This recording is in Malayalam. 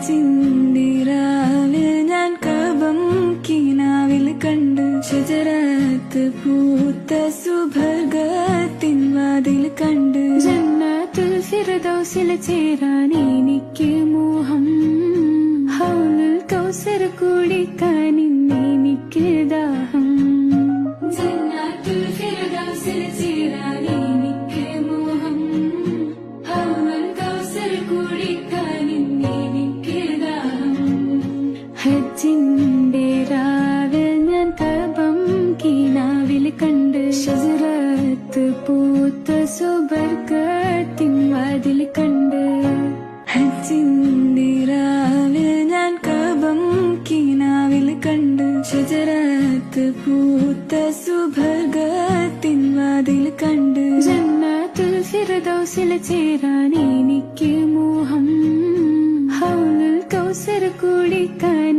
ഹജ്ജിന്റെ രാവിൽ ഞാൻ കഅബം കിനാവിൽ കണ്ട് ഷജറത്ത് പൂത്ത സുബർഗത്തിൻ വാതിൽ കണ്ട് ജന്നത്തുൽ ഫിർദൗസിൽ ചേരാൻ എനിക്ക് മോഹം ഹൗലുൽ കൗസർ കുടിക്കാൻ എനിക്ക് ദാഹം ജന്നത്തുൽ ഫിർദൗസിൽ ചേരാൻ എനിക്ക് മോഹം ഹൗലുൽ കൗസർ കുടിക്കാൻ എനിക്ക് ദാഹം ഹജ്ജിന്റെ രാവിൽ ഞാൻ കഅബം കിനാവിൽ കണ്ട് ഷജറത്ത് പൂത്ത സുബർഗത്തിൻ വാതിൽ കണ്ട് ഹജ്ജിന്റെ രാവിൽ ഞാൻ കഅബം കിനാവിൽ കണ്ട് ഷജറത്ത് പൂത്ത സുബർഗത്തിൻ വാതിൽ കണ്ട് ജന്നത്തുൽ ഫിർദൗസിൽ ചേരാൻ എനിക്ക് മോഹം ഹൗലുൽ കൗസർ കുടിക്കാൻ